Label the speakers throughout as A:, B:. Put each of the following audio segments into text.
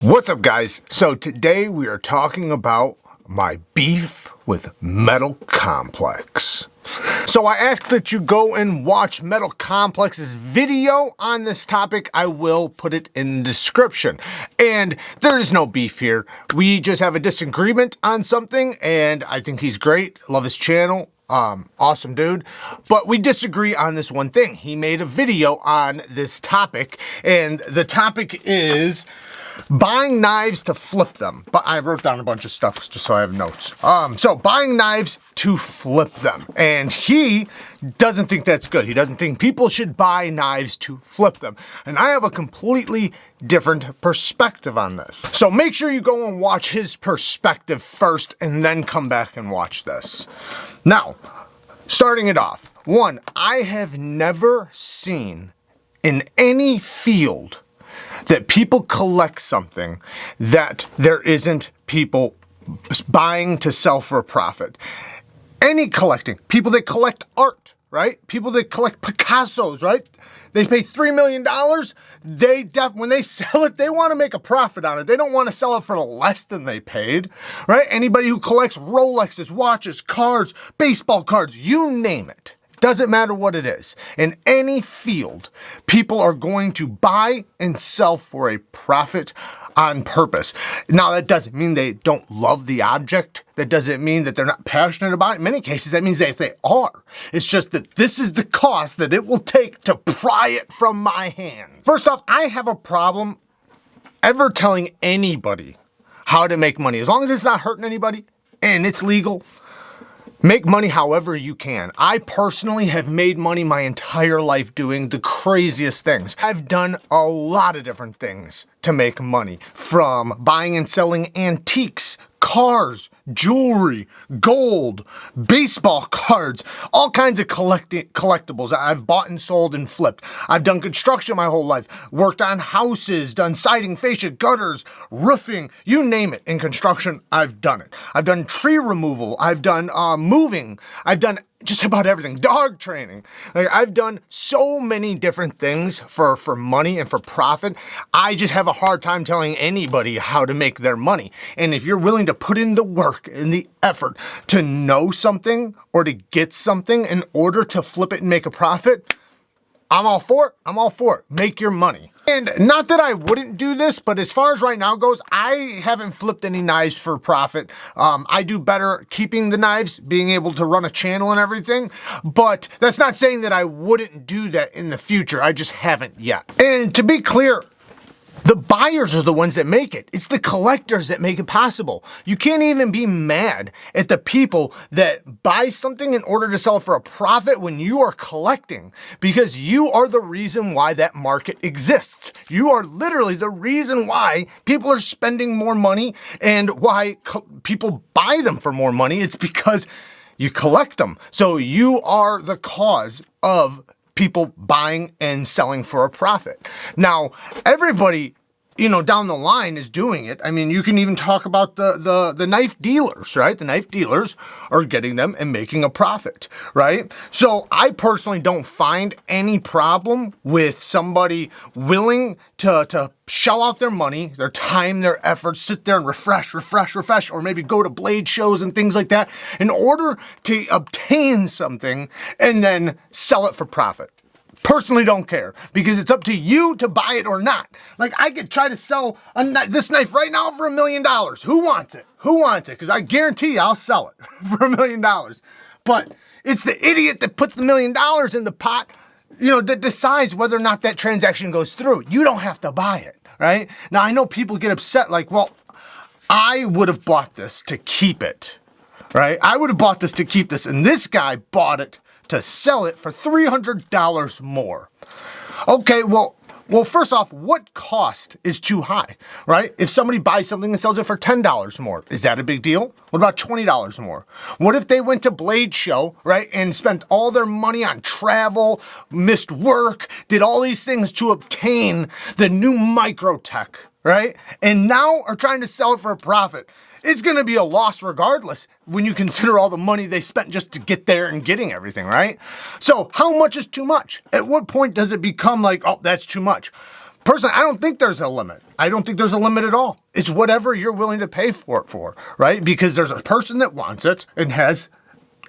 A: What's up, guys? So today we are talking about my beef with Metal Complex. So I ask that you go and watch Metal Complex's video on this topic. I will put it in the description. And there is no beef here. We just have a disagreement on something, and I think he's great. Love his channel. Awesome dude. But we disagree on this one thing. He made a video on this topic, and the topic is buying knives to flip them. But I wrote down a bunch of stuff just so I have notes. So buying knives to flip them. And he doesn't think that's good. He doesn't think people should buy knives to flip them. And I have a completely different perspective on this. So make sure you go and watch his perspective first and then come back and watch this. Now, starting it off. One, I have never seen in any field that people collect something that there isn't people buying to sell for a profit. Any collecting, people that collect art, right? People that collect Picassos, right? They pay $3 million. When they sell it, they want to make a profit on it. They don't want to sell it for less than they paid, right? Anybody who collects Rolexes, watches, cars, baseball cards, you name it. Doesn't matter what it is. In any field, people are going to buy and sell for a profit on purpose. Now, that doesn't mean they don't love the object. That doesn't mean that they're not passionate about it. In many cases, that means that they are. It's just that this is the cost that it will take to pry it from my hand. First off, I have a problem ever telling anybody how to make money. As long as it's not hurting anybody and it's legal, make money however you can. I personally have made money my entire life doing the craziest things. I've done a lot of different things to make money, from buying and selling antiques, cars, jewelry, gold, baseball cards, all kinds of collectibles I've bought and sold and flipped. I've done construction my whole life, worked on houses, done siding, fascia, gutters, roofing, you name it. In construction, I've done it. I've done tree removal, I've done moving, I've done just about everything, dog training. Like, I've done so many different things for money and for profit. I just have a hard time telling anybody how to make their money. And if you're willing to put in the work and the effort to know something or to get something in order to flip it and make a profit, I'm all for it. I'm all for it. Make your money. And not that I wouldn't do this, but as far as right now goes, I haven't flipped any knives for profit. I do better keeping the knives, being able to run a channel and everything, but that's not saying that I wouldn't do that in the future. I just haven't yet. And to be clear, the buyers are the ones that make it. It's the collectors that make it possible. You can't even be mad at the people that buy something in order to sell it for a profit when you are collecting, because you are the reason why that market exists. You are literally the reason why people are spending more money and why people buy them for more money. It's because you collect them. So you are the cause of people buying and selling for a profit. Now, everybody, down the line is doing it. I mean, you can even talk about the knife dealers, right? The knife dealers are getting them and making a profit, right? So I personally don't find any problem with somebody willing to shell out their money, their time, their efforts, sit there and refresh, or maybe go to blade shows and things like that in order to obtain something and then sell it for profit. Personally don't care, because it's up to you to buy it or not. Like, I could try to sell this knife right now for $1 million. Who wants it? Who wants it? Because I guarantee you I'll sell it for $1 million. But it's the idiot that puts the $1 million in the pot, that decides whether or not that transaction goes through. You don't have to buy it, right? Now, I know people get upset like, well, I would have bought this to keep it, right? I would have bought this to keep this, and this guy bought it to sell it for $300 more. Okay, well, first off, what cost is too high, right? If somebody buys something and sells it for $10 more, is that a big deal? What about $20 more? What if they went to Blade Show, right, and spent all their money on travel, missed work, did all these things to obtain the new Microtech, right? And now are trying to sell it for a profit. It's going to be a loss regardless when you consider all the money they spent just to get there and getting everything, right? So how much is too much? At what point does it become like, oh, that's too much? Personally, I don't think there's a limit. I don't think there's a limit at all. It's whatever you're willing to pay for it, right? Because there's a person that wants it and has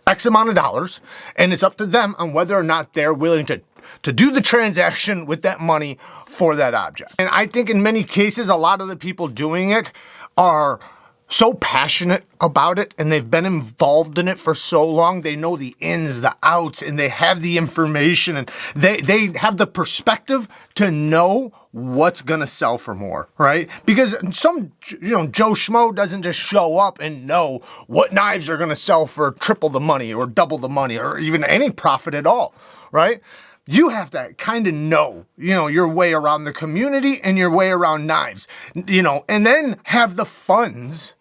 A: X amount of dollars, and it's up to them on whether or not they're willing to do the transaction with that money for that object. And I think in many cases, a lot of the people doing it are so passionate about it and they've been involved in it for so long. They know the ins, the outs, and they have the information, and they have the perspective to know what's gonna sell for more, right? Because some, Joe Schmo doesn't just show up and know what knives are gonna sell for triple the money or double the money or even any profit at all, right? You have to kind of know, your way around the community and your way around knives, and then have the funds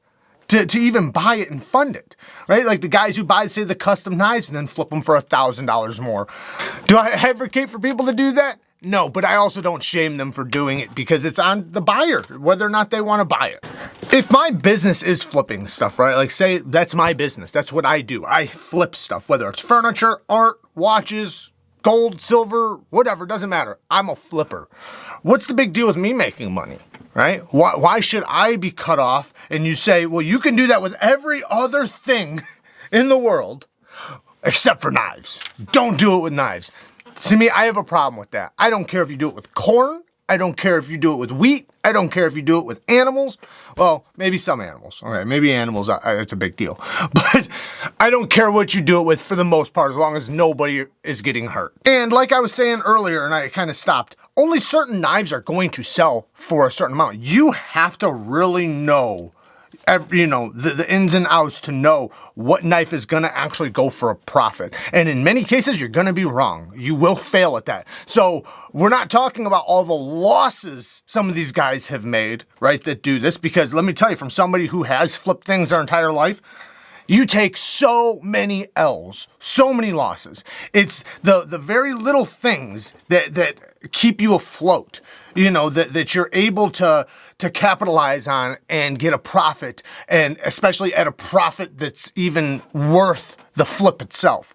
A: to even buy it and fund it, right? Like the guys who buy, say, the custom knives and then flip them for $1,000 more. Do I advocate for people to do that? No, but I also don't shame them for doing it because it's on the buyer, whether or not they want to buy it. If my business is flipping stuff, right? Like say that's my business. That's what I do. I flip stuff, whether it's furniture, art, watches, gold, silver, whatever, doesn't matter. I'm a flipper. What's the big deal with me making money, right? Why should I be cut off? And you say, well, you can do that with every other thing in the world except for knives. Don't do it with knives. To me, I have a problem with that. I don't care if you do it with corn. I don't care if you do it with wheat. I don't care if you do it with animals. Well, maybe some animals. All right, maybe animals, it's a big deal. But I don't care what you do it with for the most part, as long as nobody is getting hurt. And like I was saying earlier, and I kind of stopped, only certain knives are going to sell for a certain amount. You have to really know the ins and outs to know what knife is going to actually go for a profit. And in many cases, you're going to be wrong. You will fail at that. So we're not talking about all the losses some of these guys have made, right, that do this. Because let me tell you, from somebody who has flipped things their entire life, you take so many L's, so many losses. It's the very little things that keep you afloat, that you're able to capitalize on and get a profit, and especially at a profit that's even worth the flip itself.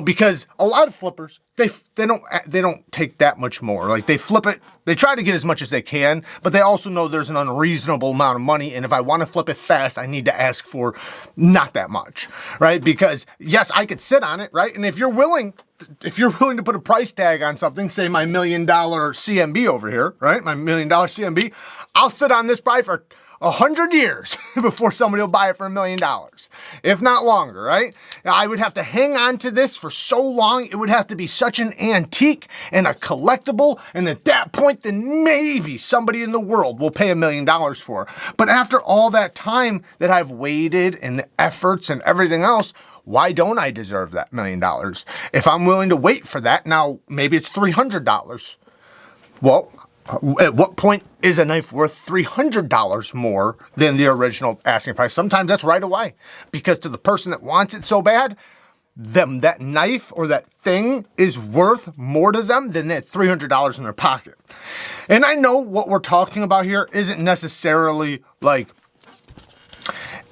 A: Because a lot of flippers, they don't take that much more. Like they flip it, they try to get as much as they can, but they also know there's an unreasonable amount of money, and if I want to flip it fast, I need to ask for not that much, right? Because yes, I could sit on it, right? And if you're willing to put a price tag on something, say my $1 million CMB over here, right? My $1 million CMB, I'll sit on this probably for 100 years before somebody will buy it for $1 million, if not longer, right? Now, I would have to hang on to this for so long. It would have to be such an antique and a collectible, and at that point, then maybe somebody in the world will pay $1 million for. But after all that time that I've waited and the efforts and everything else, why don't I deserve that $1 million? If I'm willing to wait for that, now maybe it's $300. Well, at what point is a knife worth $300 more than the original asking price? Sometimes that's right away, because to the person that wants it so bad, that knife or that thing is worth more to them than that $300 in their pocket. And I know what we're talking about here isn't necessarily like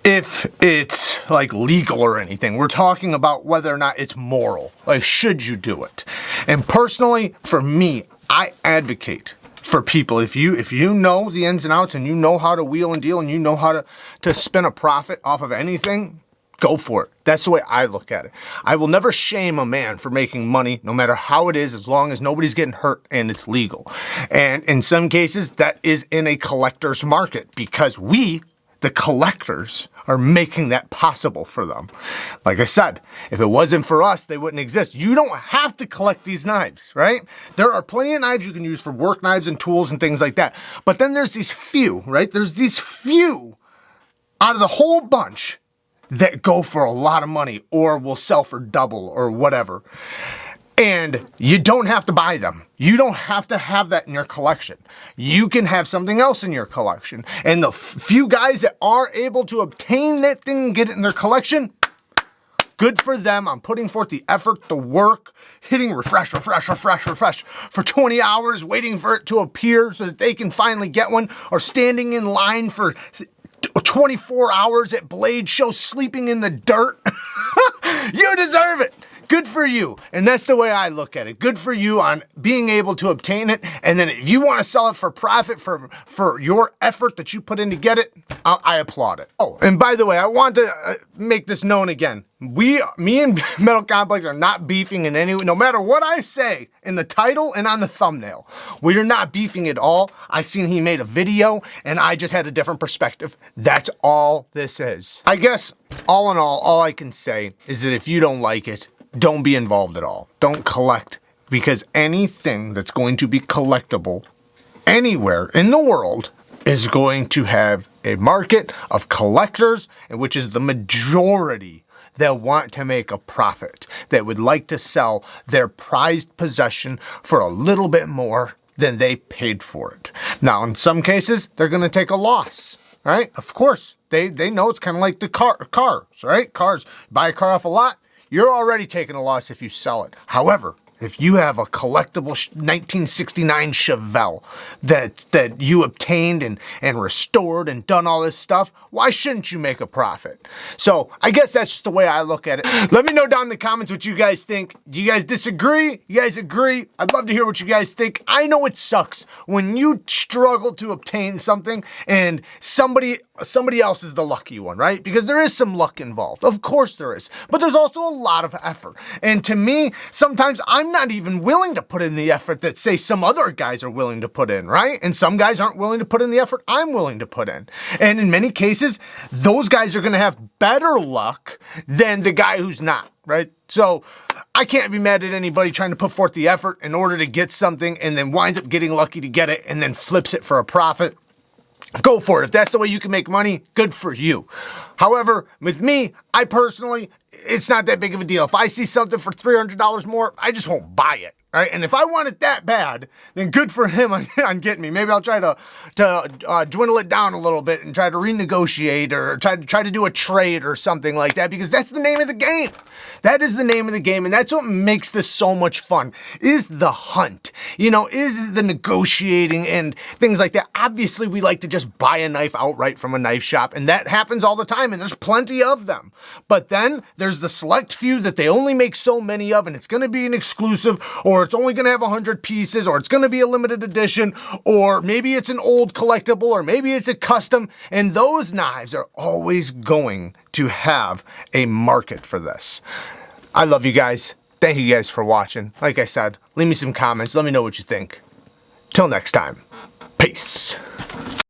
A: if it's like legal or anything. We're talking about whether or not it's moral. Like, should you do it? And personally, for me, I advocate for people, if you know the ins and outs and you know how to wheel and deal and you know how to spin a profit off of anything, go for it. That's the way I look at it. I will never shame a man for making money, no matter how it is, as long as nobody's getting hurt and it's legal. And in some cases, that is in a collector's market, because we, the collectors, are making that possible for them. Like I said, if it wasn't for us, they wouldn't exist. You don't have to collect these knives, right? There are plenty of knives you can use for work knives and tools and things like that. But then there's these few, right? There's these few out of the whole bunch that go for a lot of money or will sell for double or whatever. And you don't have to buy them. You don't have to have that in your collection. You can have something else in your collection. And the few guys that are able to obtain that thing and get it in their collection, good for them. I'm putting forth the effort, the work, hitting refresh for 20 hours, waiting for it to appear so that they can finally get one, or standing in line for 24 hours at Blade Show, sleeping in the dirt. You deserve it. good for you. And that's the way I look at it. Good for you on being able to obtain it. And then if you want to sell it for profit for your effort that you put in to get it, I applaud it. Oh, and by the way, I want to make this known again. Me and Metal Complex are not beefing in any way, no matter what I say in the title and on the thumbnail. We are not beefing at all. I seen he made a video and I just had a different perspective. That's all this is. I guess all in all I can say is that if you don't like it, don't be involved at all. Don't collect, because anything that's going to be collectible anywhere in the world is going to have a market of collectors, which is the majority that want to make a profit, that would like to sell their prized possession for a little bit more than they paid for it. Now, in some cases, they're going to take a loss, right? Of course, they know it's kind of like the cars, right? Cars, buy a car off a lot, you're already taking a loss if you sell it. However, if you have a collectible 1969 Chevelle that you obtained and restored and done all this stuff, why shouldn't you make a profit? So I guess that's just the way I look at it. Let me know down in the comments what you guys think. Do you guys disagree? You guys agree? I'd love to hear what you guys think. I know it sucks when you struggle to obtain something and somebody else is the lucky one, right? Because there is some luck involved. Of course there is. But there's also a lot of effort. And to me, sometimes I'm not even willing to put in the effort that, say, some other guys are willing to put in, right? And some guys aren't willing to put in the effort I'm willing to put in. And in many cases, those guys are going to have better luck than the guy who's not, right? So I can't be mad at anybody trying to put forth the effort in order to get something and then winds up getting lucky to get it and then flips it for a profit. Go for it. If that's the way you can make money, good for you. However, with me, I personally, it's not that big of a deal. If I see something for $300 more, I just won't buy it. Right? And if I want it that bad, then good for him on getting me. Maybe I'll try to dwindle it down a little bit and try to renegotiate or try to do a trade or something like that, because that's the name of the game. That is the name of the game, and that's what makes this so much fun, is the hunt. You know, is the negotiating and things like that. Obviously, we like to just buy a knife outright from a knife shop, and that happens all the time, and there's plenty of them. But then there's the select few that they only make so many of, and it's going to be an exclusive, or it's only going to have 100 pieces, or it's going to be a limited edition, or maybe it's an old collectible, or maybe it's a custom, and those knives are always going to have a market for this. I love you guys. Thank you guys for watching. Like I said, leave me some comments. Let me know what you think. Till next time, peace.